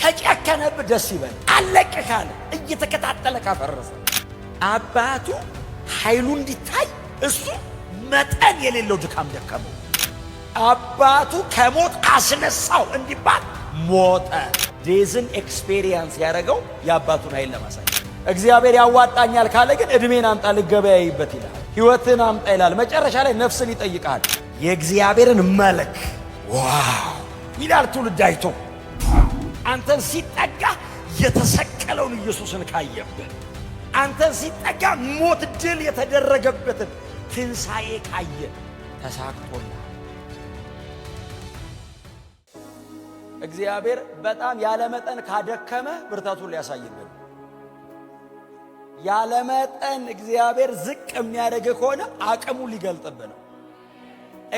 ከጨከነብህ ደስ ይበል። አለቅ ካለ እየተከታተለ ካፈረሰ አባቱ ኃይሉ እንዲታይ እሱ መጠን የሌለው ድካም ደከመው። አባቱ ከሞት አስነሳው እንዲባል ሞተ። ዴዝን ኤክስፔሪየንስ ያደረገው የአባቱን ኃይል ለማሳየት። እግዚአብሔር ያዋጣኛል ካለ ግን እድሜን አምጣ ልገበያይበት ይላል። ሕይወትን አምጣ ይላል። መጨረሻ ላይ ነፍስን ይጠይቃል። የእግዚአብሔርን መልክ ዋው ይላል ትውልድ አይቶ አንተን ሲጠጋ የተሰቀለውን ኢየሱስን ካየብህ፣ አንተን ሲጠጋ ሞት ድል የተደረገበትን ትንሣኤ ካየ ተሳክቶልሃል። እግዚአብሔር በጣም ያለመጠን ካደከመ ብርታቱን ሊያሳይብን። ያለመጠን እግዚአብሔር ዝቅ የሚያደርግ ከሆነ አቅሙ ሊገልጥብህ ነው።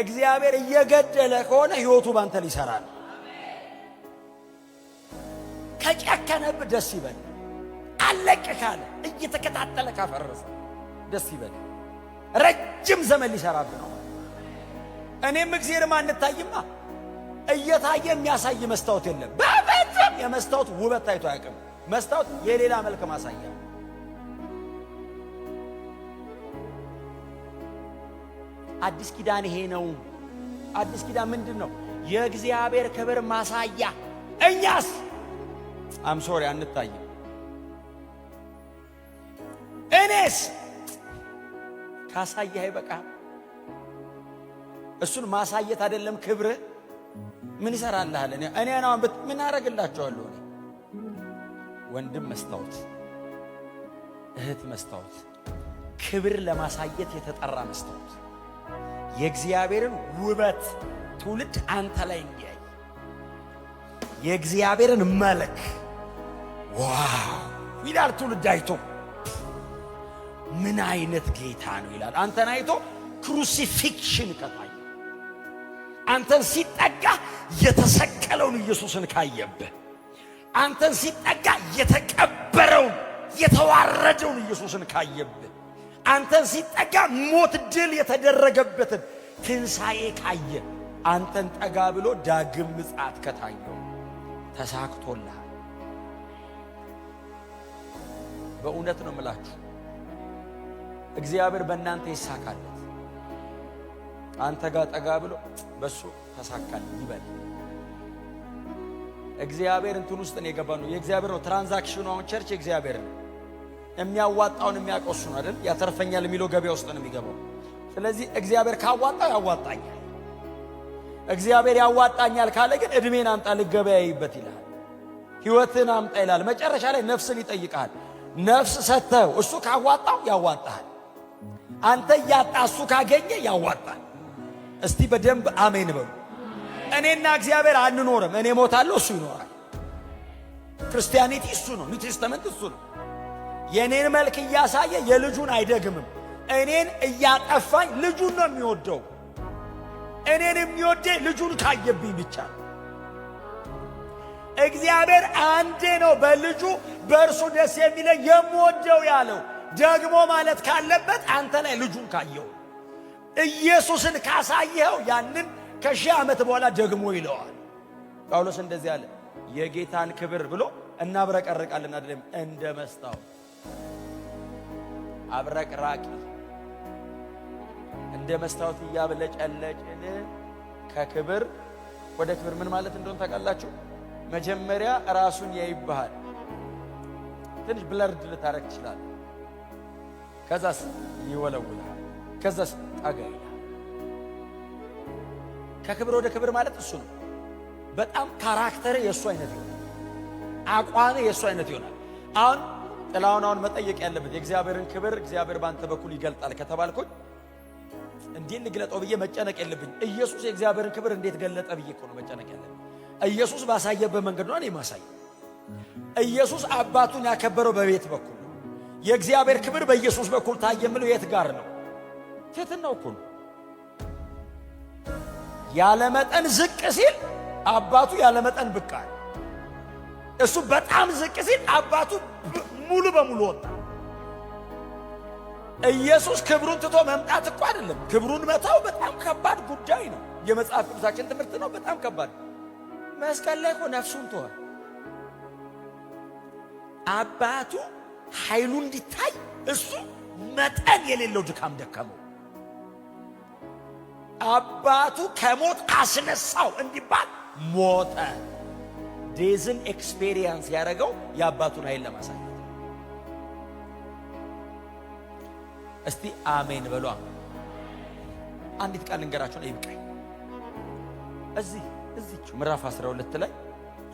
እግዚአብሔር እየገደለ ከሆነ ሕይወቱ ባንተ ሊሰራ ነው። ከጨከነብህ ደስ ይበል። አለቅ ካለ እየተከታተለ ካፈረሰ ደስ ይበል። ረጅም ዘመን ሊሰራብህ ነው። እኔም እግዚአብሔርም አንታይማ። እየታየ የሚያሳይ መስታወት የለም። በፍጹም የመስታወት ውበት ታይቶ አያውቅም። መስታወት የሌላ መልክ ማሳያ። አዲስ ኪዳን ይሄ ነው። አዲስ ኪዳን ምንድን ነው? የእግዚአብሔር ክብር ማሳያ። እኛስ ሶሪ አንታይም። እኔስ ካሳየህ አይበቃ? እሱን ማሳየት አይደለም ክብር ምን ይሰራልሃል? እኔ ነው ምን አደርግላችኋለሁ? ወንድም መስታወት፣ እህት መስታወት፣ ክብር ለማሳየት የተጠራ መስታወት፣ የእግዚአብሔርን ውበት ትውልድ አንተ ላይ እንዲያይ የእግዚአብሔርን መልክ ዋው ይላል ትውልድ አይቶ። ምን አይነት ጌታ ነው ይላል። አንተን አይቶ ክሩሲፊክሽን ከታየ፣ አንተን ሲጠጋ የተሰቀለውን ኢየሱስን ካየብህ፣ አንተን ሲጠጋ የተቀበረውን የተዋረደውን ኢየሱስን ካየብህ፣ አንተን ሲጠጋ ሞት ድል የተደረገበትን ትንሣኤ ካየ፣ አንተን ጠጋ ብሎ ዳግም ምጽአት ከታየው ተሳክቶልሃል። በእውነት ነው የምላችሁ፣ እግዚአብሔር በእናንተ ይሳካለት። አንተ ጋር ጠጋ ብሎ በሱ ተሳካል ይበል። እግዚአብሔር እንትን ውስጥ ነው የገባ ነው። የእግዚአብሔር ነው ትራንዛክሽኑ። አሁን ቸርች የእግዚአብሔር ነው። የሚያዋጣውን የሚያቆሱ ነው አይደል? ያተርፈኛል የሚለው ገበያ ውስጥ ነው የሚገባው። ስለዚህ እግዚአብሔር ካዋጣው ያዋጣኛል። እግዚአብሔር ያዋጣኛል ካለ ግን እድሜን አምጣ ልገበያይበት ይላል። ሕይወትን አምጣ ይላል። መጨረሻ ላይ ነፍስን ይጠይቃል። ነፍስ ሰጥተው እሱ ካዋጣው ያዋጣል። አንተ እያጣ እሱ ካገኘ ያዋጣል። እስቲ በደንብ አሜን በሉ። እኔና እግዚአብሔር አንኖርም። እኔ ሞታለሁ፣ እሱ ይኖራል። ክርስቲያኒቲ እሱ ነው። ኒው ቴስተመንት እሱ ነው። የኔን መልክ እያሳየ የልጁን አይደግምም። እኔን እያጠፋኝ ልጁን ነው የሚወደው። እኔን የሚወደኝ ልጁን ካየብኝ ብቻ ነው። እግዚአብሔር አንዴ ነው በልጁ በእርሱ ደስ የሚለኝ የምወደው ያለው። ደግሞ ማለት ካለበት አንተ ላይ ልጁን ካየው፣ ኢየሱስን ካሳየኸው ያንን ከሺህ ዓመት በኋላ ደግሞ ይለዋል። ጳውሎስ እንደዚህ አለ፣ የጌታን ክብር ብሎ እናብረቀርቃለን አይደለም፣ እንደ መስታወት አብረቅራቂ እንደ መስታወት እያብለጨለጭን ከክብር ወደ ክብር። ምን ማለት እንደሆነ ታውቃላችሁ? መጀመሪያ ራሱን ያይብሃል። ትንሽ ብለርድ ልታረግ ትችላለህ። ከዛስ ይወለውልሃል። ከዛስ ጠጋ ይልሃል። ከክብር ወደ ክብር ማለት እሱ ነው። በጣም ካራክተር የእሱ አይነት ይሆናል። አቋም የእሱ አይነት ይሆናል። አሁን ጥላውን መጠየቅ ያለበት የእግዚአብሔርን ክብር እግዚአብሔር ባንተ በኩል ይገልጣል ከተባልኩኝ እንዴት ልግለጠው ብዬ መጨነቅ የለብኝ። ኢየሱስ የእግዚአብሔርን ክብር እንዴት ገለጠ ብዬ እኮ ነው መጨነቅ ያለብኝ። ኢየሱስ ባሳየበት መንገድ ነው እኔ ማሳይ። ኢየሱስ አባቱን ያከበረው በቤት በኩል ነው። የእግዚአብሔር ክብር በኢየሱስ በኩል ታየ የምለው የት ጋር ነው? ትሕትናው እኮ ነው። ያለመጠን ዝቅ ሲል አባቱ ያለመጠን ብቅ አለ። እሱ በጣም ዝቅ ሲል አባቱ ሙሉ በሙሉ ወጣ። ኢየሱስ ክብሩን ትቶ መምጣት እኮ አይደለም። ክብሩን መታው በጣም ከባድ ጉዳይ ነው። የመጽሐፍ ቅዱሳችን ትምህርት ነው። በጣም ከባድ መስቀል ላይ እኮ ነፍሱን ተወ። አባቱ ኃይሉ እንዲታይ እሱ መጠን የሌለው ድካም ደከመው። አባቱ ከሞት አስነሳው እንዲባል ሞተ። ዴዝን ኤክስፔሪየንስ ያደረገው የአባቱን ኃይል ለማሳየት። እስቲ አሜን በሉ። አንዲት ቃል ልንገራችሁ ነው ይብቃኝ። እዚህ ምዕራፍ 12 ላይ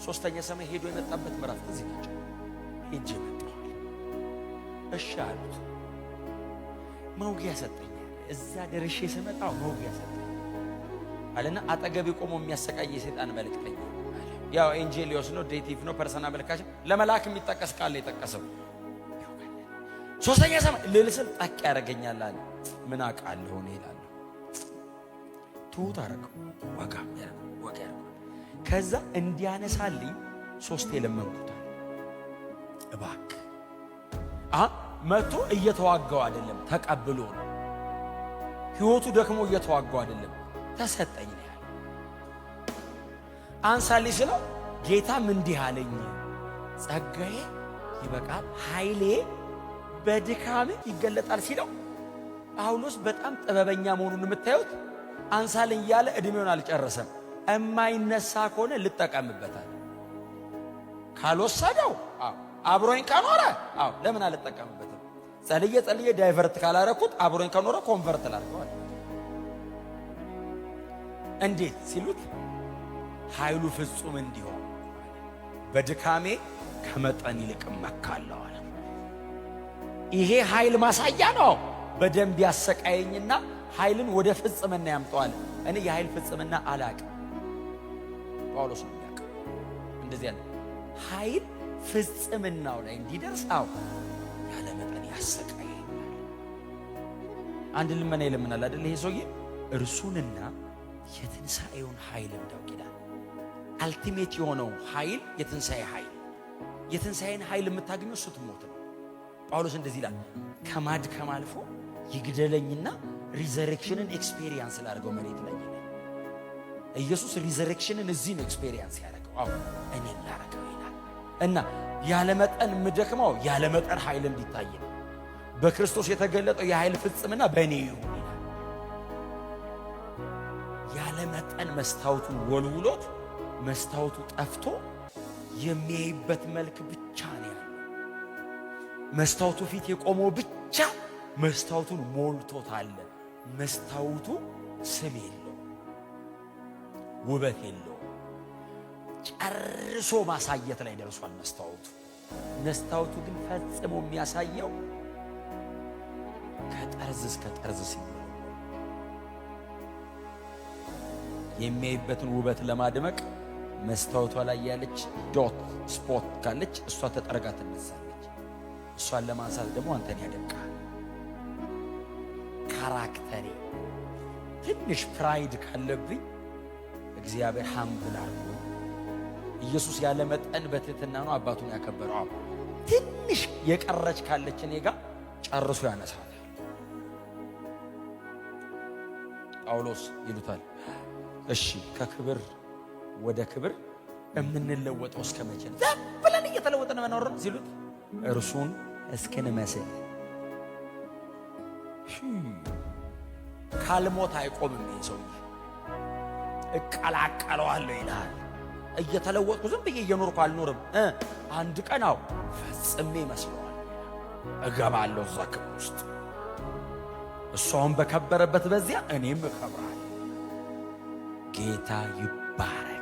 ሶስተኛ ሰማይ ሄዶ የመጣበት ምዕራፍ እዚህ ነው። ሄጄ መጣሁ። እሺ አሉት። መውጊያ ሰጠኝ። እዛ ደርሼ ስመጣው መውጊያ ሰጠኝ አለና አጠገቤ ቆሞ የሚያሰቃይ የሰይጣን መልእክተኛ አለ። ያው ኤንጄሊዮስ ነው፣ ዴቲቭ ነው፣ ፐርሰናል መልካች ለመላክ የሚጠቀስ ቃል የጠቀሰው። ሶስተኛ ሰማይ ልልስል ጠቅ ያደርገኛል አለ። ምን አውቃለሁ እኔ እላለሁ። ትሁት አደረገው። ወጋ ከዛ እንዲያነሳልኝ 3 የለመንኩታል። እባክህ መቶ እየተዋጋው አይደለም፣ ተቀብሎ ነው። ሕይወቱ ደክሞ እየተዋጋው አይደለም፣ ተሰጠኝ ነው ያለ። አንሳልኝ ስለው ጌታም እንዲህ አለኝ፣ ጸጋዬ ይበቃል፣ ኃይሌ በድካም ይገለጣል ሲለው ጳውሎስ በጣም ጥበበኛ መሆኑን የምታዩት አንሳልኝ እያለ ዕድሜውን አልጨረሰም። እማይነሳ ከሆነ ልጠቀምበታል። ካልወሰደው አብሮኝ ከኖረ ለምን አልጠቀምበትም? ጸልዬ ዳይቨርት ካላረኩት አብሮኝ ከኖረ ኮንቨርት ላድርገዋል። እንዴት ሲሉት ኃይሉ ፍጹም እንዲሆን በድካሜ ከመጠን ይልቅ እመካለሁ አለ። ይሄ ኃይል ማሳያ ነው። በደንብ ያሰቃየኝና ኃይልን ወደ ፍጽምና ያምጣዋል። እኔ የኃይል ፍጽምና አላቅም። ጳውሎስ ነው የሚያውቀው። እንደዚህ ያለ ኃይል ፍጽምናው ላይ እንዲደርስ ያለ መጠን ያሰቃየኛል። አንድ ልመና ይለምናል አይደል? ይሄ ሰውዬ እርሱንና የትንሣኤውን ኃይል እንዳውቅ ይላል። አልቲሜት የሆነው ኃይል የትንሣኤ ኃይል። የትንሣኤን ኃይል የምታገኘው ስትሞት ነው። ጳውሎስ እንደዚህ ይላል፣ ከማድከም አልፎ ይግደለኝና ሪዘሬክሽንን ኤክስፔሪየንስ ላድርገው መሬት ላይ ይላል። ኢየሱስ ሪዘሬክሽንን እዚህ ነው ኤክስፔሪየንስ ያደረገው። እኔ ላደርገው ይላል። እና ያለመጠን የምደክመው ያለመጠን ኃይል እንዲታይ ነው። በክርስቶስ የተገለጠው የኃይል ፍጽምና በእኔ ይሁን ይላል። ያለመጠን መስታወቱን ወልውሎት መስታወቱ ጠፍቶ የሚያይበት መልክ ብቻ ነው ያለው። መስታወቱ ፊት የቆመው ብቻ መስታወቱን ሞልቶታል። መስታወቱ ስም የለው፣ ውበት የለው፣ ጨርሶ ማሳየት ላይ ደርሷል መስታወቱ። መስታወቱ ግን ፈጽሞ የሚያሳየው ከጠርዝ እስከ ጠርዝ ሲሆን የሚያይበትን ውበት ለማድመቅ መስታወቷ ላይ ያለች ዶት ስፖት ካለች እሷ ተጠርጋ ትነሳለች። እሷን ለማንሳት ደግሞ አንተን ያደምቃል። ካራክተሬ ትንሽ ፕራይድ ካለብኝ እግዚአብሔር ሃምብል አድርጎ ኢየሱስ ያለ መጠን በትህትና ነው አባቱን ያከበረው። ትንሽ የቀረች ካለች እኔ ጋር ጨርሶ ያነሳታል። ጳውሎስ ይሉታል፣ እሺ ከክብር ወደ ክብር የምንለወጠው እስከ መቼ ነው? ዝም ብለን እየተለወጠን መኖር ሲሉት እርሱን እስክንመስል ካልሞት አይቆምም። ይሄ ሰው እቀላቀለዋለሁ ይላል። እየተለወጥኩ ዝም ብዬ እየኖርኩ አልኖርም። አንድ ቀን ፈጽሜ መስለዋል እገባለሁ እዛ ክብር ውስጥ። እሷን በከበረበት በዚያ እኔም እከብራለሁ። ጌታ ይባረክ።